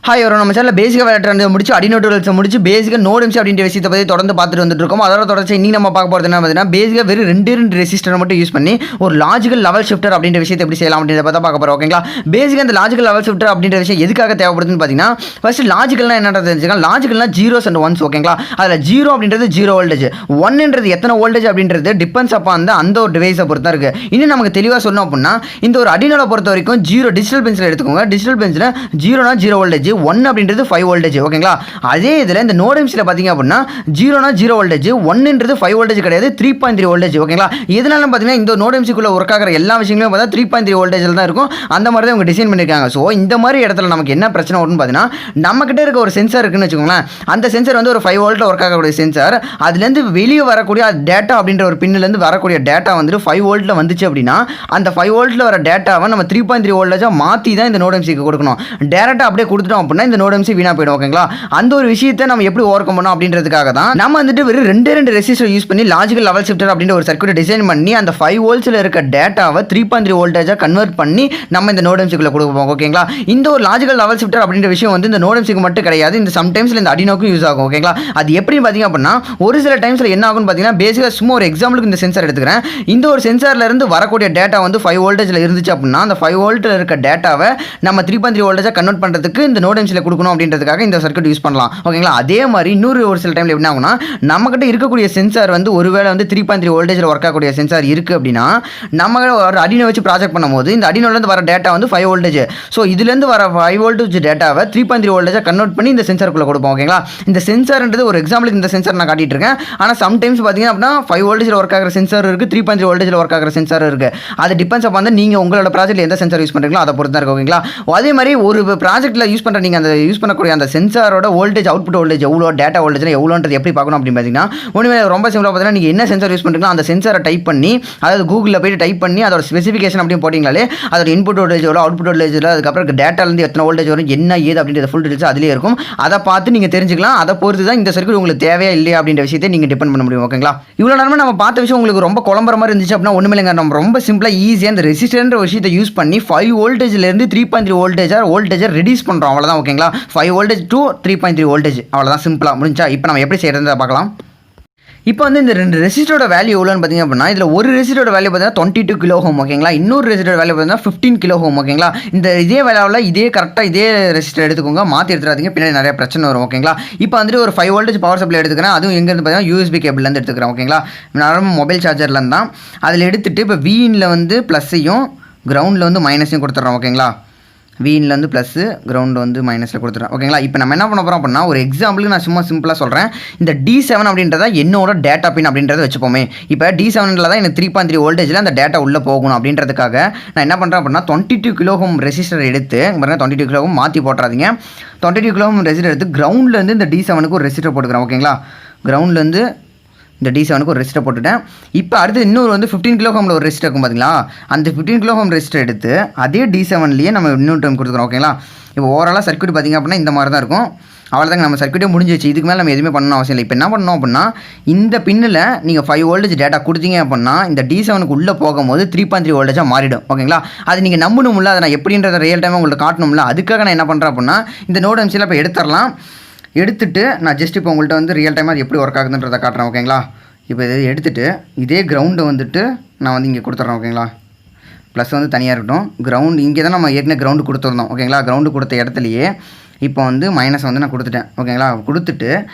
Hi ஒரு நம்ம சேனலில் பேசிக்காக விளையாட்டு முடிச்சு Arduino டூல்ஸை முடிச்சு பேசிக்காக நோடெம்சி அப்படின்ற விஷயத்தை பற்றி தொடர்ந்து பார்த்துட்டு வந்துட்டு இருக்கோம். அதோட தொடர்ச்சி இன்னைக்கு நம்ம பார்க்க போகிறது என்ன பார்த்தீங்கன்னா பேசிக்காக வெறும் ரெண்டு ரெசிஸ்டரை மட்டும் யூஸ் பண்ணி ஒரு லாஜிக்கல் லெவல் ஷிஃப்டர் அப்படின்ற விஷயத்தை எப்படி செய்யலாம் அப்படின்றத பார்த்தா பார்க்க போகிறோம். ஓகேங்களா, பேசிக்காக அந்த லாஜிக்கல் லெவல் ஷிஃப்டர் அப்படின்ற விஷயம் எதுக்காக தேவைப்படுதுன்னு பார்த்தீங்கன்னா ஃபர்ஸ்ட் லாஜிக்கல்னா என்னன்றது தெரிஞ்சுக்கலாம். லாஜிக்கல்னா ஜீரோஸ் அண்ட் ஒன்ஸ். ஓகேங்களா, அதில் ஜீரோ அப்படின்றது ஜீரோ வோல்டேஜ், ஒன்ன்றது எத்தனை வோல்டேஜ் அப்படின்றது டிபெண்ட்ஸ் அப்போ அந்த ஒரு டிவைஸை பொறுத்து தான் இருக்குது. இன்னும் நமக்கு தெளிவாக சொல்லணும் அப்படின்னா இந்த ஒரு Arduinoல பொறுத்த வரைக்கும் ஜீரோ டிஜிட்டல் பென்சில் எடுத்துக்கோங்க. டிஜிட்டல் பென்சில் ஜீரோனா ஜீரோ வோல்டேஜ், ஒன் அப்படின்றது 5 வோல்டேஜ். ஓகேங்களா, அதே இதில் இந்த நோடெம்சியில் பார்த்தீங்க அப்படின்னா ஜீரோனா ஜீரோ வோல்டேஜ், ஒன்ன்றது 5 வோல்டேஜ் கிடையாது, 3.3 வோல்டேஜ். ஓகேங்களா, இதனால பார்த்தீங்கன்னா இந்த நோடெம்சிக்குள்ள ஒர்க் ஆகிற எல்லா விஷயங்களும் பார்த்தா 3.3 வோல்டேஜில் தான் இருக்கும். அந்த மாதிரி தான் அவங்க டிசைன் பண்ணியிருக்காங்க. ஸோ இந்த மாதிரி இடத்துல நமக்கு என்ன பிரச்சனை வரும்னு பார்த்தீங்கன்னா நம்மக்கிட்ட இருக்க ஒரு சென்சார் இருக்குன்னு வச்சுக்கோங்களேன். அந்த சென்சார் வந்து ஒரு 5 வோல்ட்டில் ஒர்க் ஆகக்கூடிய சென்சார். அதுலேருந்து வெளியே வரக்கூடிய டேட்டா அப்படின்ற ஒரு பின்னிலேருந்து வரக்கூடிய டேட்டா வந்துட்டு 5 வோல்ட்டில் வந்துச்சு அப்படின்னா அந்த 5 வோல்ட்டில் வர டேட்டாவை நம்ம 3.3 வோல்டேஜாக மாற்றி தான் இந்த நோடெம்சிக்கு கொடுக்கணும். டேரெக்டாக அப்படியே கொடுத்துட்டோம் அப்படின்னா இந்த நோடெம்சி வீணாக போயிடும். ஓகேங்களா, அந்த ஒரு விஷயத்தை நம்ம எப்படி ஓவர் கம் பண்ணோம் அப்படின்றதுக்காக தான் நம்ம வந்துட்டு வெறும் ரெண்டு ரெசிஸ்டர் யூஸ் பண்ணி லாஜிக்கல் லெவல் ஷிஃப்டர் அப்படின்ற ஒரு சர்க்யூட் டிசைன் பண்ணி அந்த 5 வோல்ட்ஸில் இருக்க டேட்டாவை 3.3 வோல்டேஜாக கன்வெர்ட் பண்ணி நம்ம இந்த நோடெம்சிக்குள்ள கொடுப்போம். ஓகேங்களா, இந்த ஒரு லாஜிக்கல் லெவல் ஷிஃப்டர் அப்படின்ற விஷயம் வந்து இந்த நோடெம்சிக்கு மட்டும் கிடையாது, இந்த சம்டைம்ஸில் இந்த Arduinoக்கும் யூஸ் ஆகும். ஓகேங்களா, அது எப்படின்னு பார்த்தீங்க அப்படின்னா ஒரு சில டைம்ஸில் என்ன ஆகும்னு பார்த்தீங்கன்னா பேசிக்காக சும்மா ஒரு எக்ஸாம்பிளுக்கு இந்த சென்சார் எடுத்துக்கிறேன். இந்த ஒரு சென்சார்ல இருந்து வரக்கூடிய டேட்டா வந்து 5 வோல்டேஜில் இருந்துச்சு அப்படின்னா அந்த 5 வோல்ட்டில் இருக்க டேட்டாவை நம்ம 3.3 வோல்டேஜாக கன்வெர்ட் பண்ணுறதுக்கு இந்த நோடெம்சியில் கொடுக்கணும் அப்படின்றதுக்காக இந்த சர்க்யூட் யூஸ் பண்ணலாம். ஓகேங்களா, அதே மாதிரி இன்னொரு ஒரு சில டைமில் என்ன ஆகும்னா நம்மகிட்ட இருக்கக்கூடிய சென்சார் வந்து ஒருவேளை வந்து 3.3 வோல்டேஜில் ஒர்க் ஆகக்கூடிய சென்சார் இருக்குது அப்படின்னா நம்ம ஒரு Arduino வச்சு ப்ராஜெக்ட் பண்ணும்போது இந்த Arduinoலேருந்து வர டேட்டா வந்து 5 வோல்டேஜ். ஸோ இதுலேருந்து வர 5 வோல்டேஜ் டேட்டாவை 3.3 வோல்டேஜாக கன்வெர்ட் பண்ணி இந்த சென்சாருக்குள்ளே கொடுப்போம். ஓகேங்களா, இந்த சென்சார்ன்றது ஒரு எக்ஸாம்பிளுக்கு இந்த சென்சார் நான் காட்டிட்டு இருக்கேன். ஆனால் சம்டைம்ஸ் பார்த்தீங்க அப்படின்னா 5 வோல்டேஜில் ஒர்க் ஆகிற சென்சார் இருக்குது, 3.3 வோல்டேஜில் ஒர்க் ஆகிற சென்சார் இருக்குது. அது டிபெண்ட்ஸ் அப்போ வந்து நீங்கள் உங்களோட ப்ராஜெக்ட்டில் எந்த சென்சார் யூஸ் பண்ணுறீங்களோ அதை பொறுத்து தான் இருக்குது. ஓகேங்களா, அதே மாதிரி ஒரு ப்ராஜெக்ட்டில் யூஸ் பண்ணுற நீங்கள் அந்த யூஸ் பண்ணக்கூடிய அந்த சென்சாரோட வோல்டேஜ் அவுட்புட் வோல்டேஜ் எவ்வளோ, டேட்டா வோல்டேஜ் எவ்வளோன்றது எப்படி பார்க்கணும் அப்படின்னு பார்த்தீங்கன்னா ஒன்றுமே ரொம்ப சிம்பிளாக பார்த்தீங்கன்னா நீங்கள் என்ன சென்சார் யூஸ் பண்ணுறீங்களோ அந்த சென்சாரை டைப் பண்ணி அதாவது கூகுளில் போய்ட்டு டைப் பண்ணி அதோட ஸ்பெசிஃபிகேஷன் அப்படின்னு போட்டிங்களாலே அதோட இன்புட் வோல்டேஜ் எவ்வளோ, அவுட்புட் வோல்டேஜ் எவ்வளோ, அதுக்கப்புறம் டேட்டாலேருந்து எத்தனை வோல்டேஜ் வரும், என்ன ஏது அப்படின்ற ஃபுல் டீட்டெயில்ஸ் அதிலே இருக்கும். அதை பார்த்து நீங்கள் தெரிஞ்சுக்கலாம். அதை பொறுத்து தான் இந்த சர்க்யூட் உங்களுக்கு தேவையா இல்லையா அப்படின்ற விஷயத்தை நீங்கள் டிபெண்ட் பண்ண முடியும். ஓகேங்களா, இவ்வளோ நேரமாக நம்ம பார்த்த விஷயம் உங்களுக்கு ரொம்ப குழம்புற மாதிரி இருந்துச்சு அப்படின்னா ஒன்றுமே இல்லைங்க. நம்ம ரொம்ப சிம்பிளாக ஈஸியாக இந்த ரெசிஸ்டர்ன்ற விஷயத்தை யூஸ் பண்ணி 5 வோல்டேஜ்லேருந்து 3.3 வோல்டேஜை ரெடியூஸ் பண்ணுறோம். அவ்வளோதான். ஓகேங்களா, 5 வோல்டேஜ் டு 3.3 வோல்டேஜ் அவ்வளோதான். சிம்பிளாக முடிஞ்சா. இப்போ நம்ம எப்படி செய்யறதை பார்க்கலாம். இப்போ வந்து இந்த ரெண்டு ரெசிஸ்டரோட வேல்யூ எவ்வளோன்னு பார்த்தீங்க அப்படின்னா இதில் ஒரு ரெசிஸ்டரோட வேல்யூ பார்த்தீங்கன்னா 22 கிலோ ஓம். ஓகேங்களா, இன்னொரு ரெசிஸ்டரோட வேல்யூ பார்த்தீங்கன்னா 15 கிலோ ஓம். ஓகேங்களா, இந்த இதே வேல்யூவில் இதே கரெக்டாக இதே ரெசிஸ்டர் எடுத்துக்கோங்க, மாற்றி எடுத்துறாதீங்க, பின்னாடி நிறைய பிரச்சனை வரும். ஓகேங்களா, இப்போ வந்துட்டு ஒரு 5 வோல்டேஜ் பவர் சப்ளை எடுத்துக்கிறேன். அதுவும் எங்கேருந்து பார்த்தீங்கன்னா USB கேபிள்லேருந்து எடுத்துக்கிறேன். ஓகேங்களா, நார்மல் மொபைல் சார்ஜர்லேருந்து தான். அதில் எடுத்துகிட்டு இப்போ வீனில் வந்து ப்ளஸ்ஸையும் கிரவுண்டில் வந்து மைனஸையும் கொடுத்துட்றோம். ஓகேங்களா, வீனில் வந்து ப்ளஸ்ஸு கிரவுண்டு வந்து மைனஸில் கொடுத்துறேன். ஓகேங்களா, இப்போ நம்ம என்ன பண்ண போகிறோம் அப்படின்னா ஒரு எக்ஸாம்பிளுக்கு நான் சும்மா சிம்பிளாக சொல்கிறேன். இந்த D7 அப்படின்றத என்னோட டேட்டா பின் அப்படின்றத வச்சுப்போமே. இப்போ D7ல் தான் எனக்கு 3.3 வோல்டேஜில் அந்த டேட்டா உள்ளே போகணும் அப்படின்றதுக்காக நான் என்ன பண்ணுறேன் அப்படின்னா 22 கிலோ ஓம் ரெசிஸ்டர் எடுத்து பாருங்கள், 22 கிலோ ஓம் மாற்றி போட்டுறாதீங்க. 22 கிலோ ஓம் ரெசிஸ்டர் எடுத்து கிரவுண்ட்லேருந்து இந்த D7க்கு ஒரு ரெசிஸ்டர் போட்டுக்கிறேன். ஓகேங்களா, கிரவுண்ட்லேருந்து இந்த D7க்கு ஒரு ரெசிஸ்டர் போட்டுட்டேன். இப்போ அடுத்து இன்னொரு வந்து 15 கிலோ ஓமில் ஒரு ரெசிஸ்டர் இருக்கும் பார்த்தீங்களா, அந்த 15 கிலோ ஓம் ரெசிஸ்டர் எடுத்து அதே D7லேயே நம்ம இன்னொரு டைம் கொடுத்துக்கிறோம். ஓகேங்களா, இப்போ ஓவராலாக சர்க்யூட் பார்த்திங்க அப்படின்னா இந்த மாதிரி தான் இருக்கும். அவ்வளோதாங்க, நம்ம சர்க்யூட்டே முடிஞ்சிச்சு. இதுக்கு மேலே நம்ம எதுவுமே பண்ணணும் அவசியம் இல்லை. இப்போ என்ன பண்ணணும் அப்படின்னா இந்த பின்னில் நீங்கள் 5 வோல்டேஜ் டேட்டா கொடுத்தீங்க அப்படின்னா இந்த D7க்கு உள்ளே போகும்போது 3.3 வோல்டேஜாக மாறிடும். ஓகேங்களா, அது நீங்கள் நம்பணும்ல, அதை நான் எப்படின்றத ரியல் டைமாக உங்களுக்கு காட்டணும்ல, அதுக்காக நான் என்ன பண்ணுறேன் அப்படின்னா இந்த நோடெம்சியில் இப்போ எடுத்துடலாம். எடுத்துகிட்டு நான் ஜஸ்ட் இப்போ உங்கள்கிட்ட வந்து ரியல் டைமாக அது எப்படி ஒர்க் ஆகுதுன்றதை காட்டுறேன். ஓகேங்களா, இப்போ இதை எடுத்துகிட்டு இதே கிரவுண்டை வந்துட்டு நான் வந்து இங்கே கொடுத்துட்றேன். ஓகேங்களா, ப்ளஸ் வந்து தனியாக இருக்கட்டும். கிரவுண்டு இங்கே தான் நம்ம ஏற்கனவே கிரவுண்டு கொடுத்துருந்தோம். ஓகேங்களா, கிரவுண்டு கொடுத்த இடத்துலையே இப்போ வந்து மைனஸ் வந்து நான் கொடுத்துட்டேன். ஓகேங்களா, கொடுத்துட்டு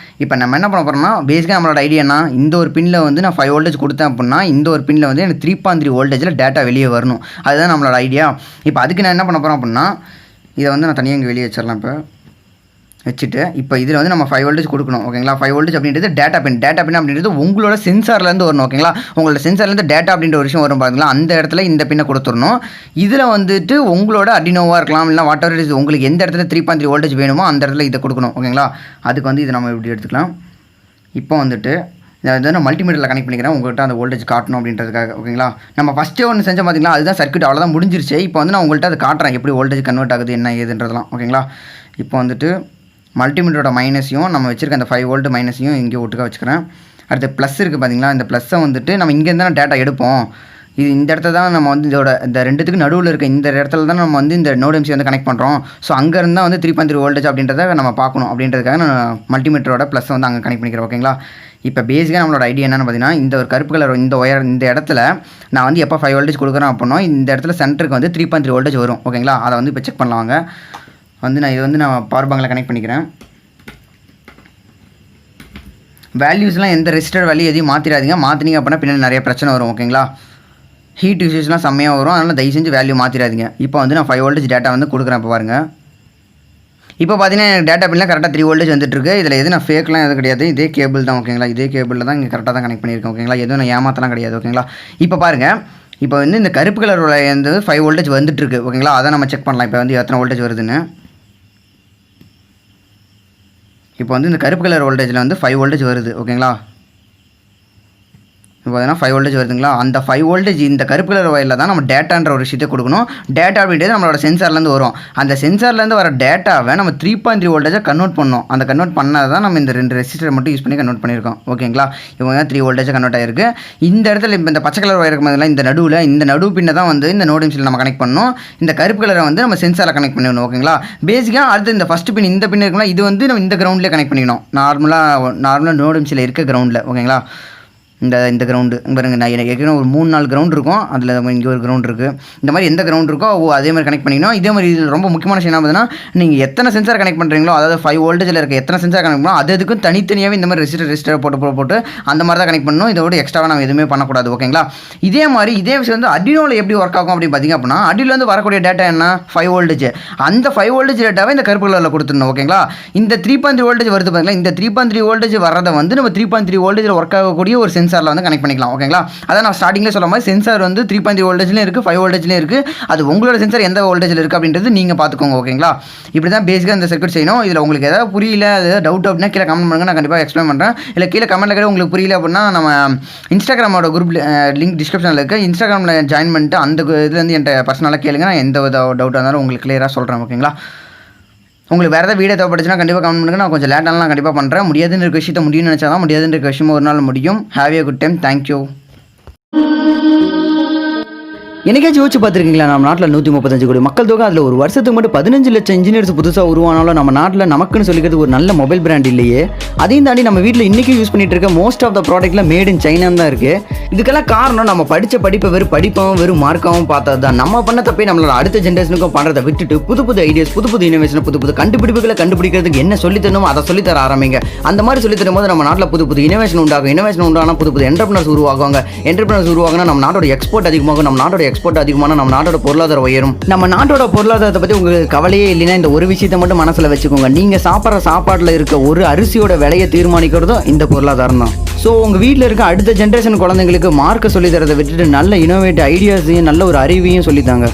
இப்போ நம்ம என்ன பண்ண போகிறோம்னா பேசிக்காக நம்மளோட ஐடியானா இந்த ஒரு பின்னில் வந்து நான் 5 வோல்டேஜ் கொடுத்தேன் அப்படின்னா இந்த ஒரு பின்னில் வந்து எனக்கு 3.3 வோல்டேஜில் டேட்டா வெளியே வரணும். அதுதான் நம்மளோட ஐடியா. இப்போ அதுக்கு நான் என்ன பண்ண போகிறேன் அப்படின்னா இதை வந்து நான் தனியாக இங்கே வெளியே வச்சிடலாம். இப்போ வச்சுட்டு இப்போ இதில் வந்து நம்ம 5 வோல்டேஜ் கொடுக்கணும். ஓகேங்களா, 5 வோல்டேஜ் அப்படின்றது டேட்டா பின் அப்படின்றது உங்களோட சென்சார்லேருந்து வரணும். ஓகேங்களா, உங்களோட சென்சார்லேருந்து டேட்டா அப்படின்ற ஒரு விஷயம் வரும் பார்த்தீங்களா, அந்த இடத்துல இந்த பின்னை கொடுத்துடணும். இதில் வந்துட்டு உங்களோட Arduinoவாக இருக்கலாம், இல்லை வாட் எவர் இஸ் உங்களுக்கு எந்த இடத்துல 3.3 வோல்டேஜ் வேணுமோ அந்த இடத்துல இதை கொடுக்கணும். ஓகேங்களா, அதுக்கு வந்து இதை நம்ம இப்படி எடுத்துக்கலாம். இப்போ வந்துட்டு இதை வந்து நான் மல்டிமீட்டரில் கனெக்ட் பண்ணிக்கிறேன் உங்கள்கிட்ட அந்த வோல்டேஜ் காட்டணும் அப்படின்றதுக்காக. ஓகேங்களா, நம்ம ஃபஸ்ட்டே ஒன்று செஞ்சோம் பார்த்தீங்களா, அதுதான் சர்க்யூட் அவ்வளோதான் முடிஞ்சிருச்சு. இப்போ வந்து நான் உங்கள்கிட்ட அதை காட்டுறேன் எப்படி வோல்டேஜ் கன்வெர்ட் ஆகுது என்ன ஏதுன்றதெல்லாம். ஓகேங்களா, இப்போ வந்துட்டு மல்டிமீட்டரோட மைனஸையும் நம்ம வச்சுருக்க அந்த 5 வோல்ட் மைனஸையும் இங்கே ஒட்டுக்க வச்சுக்கிறேன். அடுத்து ப்ளஸ் இருக்குது பார்த்தீங்களா, இந்த ப்ளஸ்ஸை வந்துட்டு நம்ம இங்கேருந்து தான் டேட்டா எடுப்போம். இது இந்த இடத்துல தான் நம்ம வந்து இதோட இந்த ரெண்டுத்துக்கு நடுவில் இருக்க இந்த இடத்துல தான் நம்ம வந்து இந்த நோட் எம்சி வந்து கனெக்ட் பண்ணுறோம். ஸோ அங்கேருந்து தான் வந்து 3.3 வோல்டேஜ் அப்படின்றத நம்ம பார்க்கணும் அப்படின்றதுக்காக நான் மல்டிமீட்டரோட ப்ளஸ் வந்து அங்கே கனெக்ட் பண்ணிக்கிறேன். ஓகேங்களா. இப்போ பேசிக்காக நம்மளோட ஐடியா என்னென்னு பார்த்தீங்கன்னா, இந்த ஒரு கருப்பு கலர் இந்த இடத்துல நான் வந்து எப்போ 5 வோல்டேஜ் கொடுக்குறேன் அப்படின்னா இந்த இடத்துல சென்டருக்கு வந்து 3.3 வோல்டேஜ் வரும். ஓகேங்களா. அதை வந்து இப்போ செக் பண்ணலாம். வந்து நான் இது வந்து நான் பவர் பேங்கில் கனெக்ட் பண்ணிக்கிறேன். வேல்யூஸ்லாம் எந்த ரெசிஸ்டர் வேல்யூ எதையும் மாற்றிடாதீங்க. மாற்றினீங்க அப்படின்னா பின்னாடி நிறைய பிரச்சனை வரும். ஓகேங்களா. ஹீட் யூசேஜ்லாம் செம்மையாக வரும். அதனால் தயவு செஞ்சு வேல்யூ மாற்றிடாதீங்க. இப்போ வந்து நான் 5 வோல்டேஜ் டேட்டா வந்து கொடுக்குறேன். இப்போ பாருங்கள். இப்போ பார்த்தீங்கன்னா எனக்கு டேட்டா பின்லாம் கரெக்டாக 3 வோல்டேஜ் வந்துட்டுருக்கு. இதில் எது நான் ஃபேக்லாம் எதுவும் கிடையாது. இதே கேபிள் தான். ஓகேங்களா. இதே கேபிளில் தான் இங்கே கரெக்டாக தான் கனெக்ட் பண்ணியிருக்கேன். ஓகேங்களா. எதுவும் நான் ஏமாத்தலாம் கிடையாது. ஓகேங்களா. இப்போ பாருங்கள். இப்போ வந்து இந்த கருப்பு கலர் வந்து 5 வோல்டேஜ் வந்துட்டுருக்கு. ஓகேங்களா. அதை நம்ம செக் பண்ணலாம். இப்போ வந்து எத்தனை வோல்டேஜ் வருதுன்னு. இப்போ வந்து இந்த கருப்பு கலர் வோல்டேஜில் வந்து 5 வோல்டேஜ் வருது. ஓகேங்களா. இப்போ பார்த்தீங்கன்னா 5 வோல்டேஜ் வருதுங்களா. அந்த 5 வோல்டேஜ் இந்த கருப்பு கலர் வயலில் தான் நம்ம டேட்டான்ற ஒரு விஷயத்தை கொடுக்கணும். டேட்டா அப்படின்றது நம்மளோட சென்சார்லேருந்து வரும். அந்த சென்சார்லேருந்து வர டேட்டாவை நம்ம 3.3 வோல்டேஜாக கன்வெர்ட் பண்ணோம். அந்த கன்வெர்ட் பண்ணால் தான் நம்ம இந்த 2 ரெசிஸ்டர் மட்டும் யூஸ் பண்ணி கன்வெர்ட் பண்ணியிருக்கோம். ஓகேங்களா. இவங்க தான் 3 வோல்டேஜ் கன்வெர்ட் ஆகிருக்கு. இந்த இடத்துல இப்போ இந்த பச்சை கலர் வயர் இருக்கும்போதெல்லாம் இந்த நடு பின்னை தான் வந்து இந்த நோட் எம்சியில் நம்ம கனெக்ட் பண்ணணும். இந்த கருப்பு கலரை வந்து நம்ம சென்சாரில் கனெக்ட் பண்ணிடணும். ஓகேங்களா. பேசிக்காக அடுத்து இந்த ஃபஸ்ட்டு பின் இந்த பின் இருக்குன்னா இது வந்து நம்ம இந்த கிரவுண்ட்லேயே கனெக்ட் பண்ணிக்கணும். நார்மலாக நோட் எம்சியில் இருக்க கிரவுண்டில். ஓகேங்களா. இந்த கிரவுண்டு பாருங்க. நான் எனக்கு ஏற்கனவே ஒரு 3-4 கிரவுண்ட் இருக்கும். அதில் இங்கே ஒரு கிரவுண்ட் இருக்குது. இந்த மாதிரி எந்த கிரவுண்ட் இருக்கோ அதே மாதிரி கனெக்ட் பண்ணிக்கணும். இதே மாதிரி இதில் ரொம்ப முக்கியமான விஷயம் என்ன பார்த்தீங்கன்னா, நீங்கள் எத்தனை சென்சார் கனெக்ட் பண்ணுறீங்களோ, அதாவது 5 வோல்டேஜில் இருக்க எத்தனை சென்சார் கனெக்ட் பண்ணணும் அதுக்கும் தனித்தனியாகவே இந்த மாதிரி ரெசிஸ்டர் போட்டு அந்த மாதிரி தான் கனெக்ட் பண்ணணும். இதோட எக்ஸ்ட்ராவாக நம்ம எதுவுமே பண்ணக்கூடாது. ஓகேங்களா. இதே விஷயம் வந்து Arduinoவில் எப்படி ஒர்க் ஆகும் அப்படின்னு பார்த்தீங்க அப்படின்னா, Arduinoவில் வந்து வரக்கூடிய டேட்டா என்ன 5 வோல்டேஜ். அந்த 5 வோல்டேஜ் டேட்டாவை இந்த கருப்பு கலரில் கொடுத்துடணும். ஓகேங்களா. இந்த 3.3 வோல்டேஜ் வருது பார்த்தீங்களா. இந்த 3.3 வோல்டேஜ் வரதை வந்து நம்ம 3.3 வோல்டேஜில் ஒர்க் ஆகக்கூடிய ஒரு சென்சாரில் வந்து கனெக்ட் பண்ணிக்கலாம். ஓகேங்களா. அதான் நான் ஸ்டார்டிங்லேயே சொல்ல மாதிரி சென்சார் வந்து 3.3 வோல்டேஜ்லேயும் இருக்குது, 5 வோல்டேஜ்லேயும் இருக்குது. அது உங்களோட சென்சார் எந்த வோல்டேஜில் இருக்குது அப்படின்றது நீங்கள் பார்த்துக்கோங்க. ஓகேங்களா. இப்படி தான் பேசிக்காக இந்த சர்க்யூட் செய்யணும். இதில் உங்களுக்கு ஏதாவது புரியல, ஏதாவது டவுட் அப்படின்னா கீழே கமெண்ட் பண்ணுங்கள். நான் கண்டிப்பாக எக்ஸ்பிளைன் பண்ணுறேன். இல்லை கீழே கமெண்ட்டில் கூட உங்களுக்கு புரியல அப்படின்னா நம்ம இன்ஸ்டாகிராமோட குரூப் லிங்க் டிஸ்கிரிப்ஷனில் இருக்குது. இன்ஸ்டாகிராமில் ஜாயின் பண்ணிட்டு அந்த இதுலேருந்து என்கிட்ட பர்சனலாக கேளுங்க. நான் எந்த டவுட்டாக இருந்தாலும் உங்களுக்கு கிளியராக சொல்கிறேன். ஓகேங்களா. உங்களுக்கு வேறு ஏதாவது வீடியோ தேவைப்படுச்சுன்னா கண்டிப்பாக கமெண்ட் பண்ணுங்கள். நான் கொஞ்சம் லேட்டாலாம் கண்டிப்பாக பண்ணுறேன். முடியாதுன்ற இருக்க விஷயத்தை முடியும்னு நினச்சா தான் முடியாதுன்ற இருக்க விஷயமும் ஒரு நாள் முடியும். Have A good time. Thank you. என்னைக்காச்சும் யோசிச்சு பார்த்துருக்கீங்களா, நம்ம நாட்டில் 135 கோடி மக்கள் தொகை, அதில் ஒரு வருஷத்துக்கு மட்டும் 15 லட்சம் இன்ஜினியர்ஸ் புதுசாக உருவானாலும் நம்ம நாட்டில் நமக்குன்னு சொல்லிக்கிறது ஒரு நல்ல மொபைல் பிராண்ட் இல்லையே. அதையும் தாண்டி நம்ம வீட்டில் இன்றைக்கி யூஸ் பண்ணிட்டு இருக்க மோஸ்ட் ஆஃப் த ப்ராடக்ட்ல மேட் இன் சைனா தான் இருக்குது. இதுக்கெல்லாம் காரணம் நம்ம படித்த படிப்பை வெறும் மார்க்காகவும் பார்த்தது தான். நம்ம பண்ண தப்பே நம்மளோட அடுத்த ஜென்ரேஷனுக்கும் பண்ணுறதை விட்டுட்டு புது ஐடியாஸ், புது இனோவேஷன், புது கண்டுபிடிப்புகளை கண்டுபிடிக்கிறதுக்கு என்ன சொல்லித்தரணும் அதை சொல்லித்தர ஆரம்பிங்க. அந்த மாதிரி சொல்லித்தரும் போது நம்ம நாட்டில் புது இனோவேஷன் உண்டாகும். இனோவேஷன் உண்டானா புது என்டர்பிரினர்ஸ் உருவாகுவாங்க. என்டர்பிரினர்ஸ் உருவாங்கன்னா நம்ம நாட்டோட எக்ஸ்போர்ட் அதிகமாகும். நம்ம நாட்டோட எக்ஸ்போர்ட் அதிகமான நம்ம நாட்டோட பொருளாதாரம் உயரும். நம்ம நாட்டோட பொருளாதாரத்தை பற்றி உங்களுக்கு கவலையே இல்லைன்னா இந்த ஒரு விஷயத்தை மட்டும் மனசில் வச்சுக்கோங்க. நீங்கள் சாப்பிட்ற சாப்பாட்டில் இருக்க ஒரு அரிசியோட விலையை தீர்மானிக்கிறதும் இந்த பொருளாதாரம் தான். ஸோ உங்கள் வீட்டில் இருக்க அடுத்த ஜென்ரேஷன் குழந்தைங்களுக்கு மார்க்கை சொல்லி தரதை விட்டுட்டு நல்ல இனோவேட்டிவ் ஐடியாஸையும் நல்ல ஒரு அறிவையும் சொல்லித்தாங்க.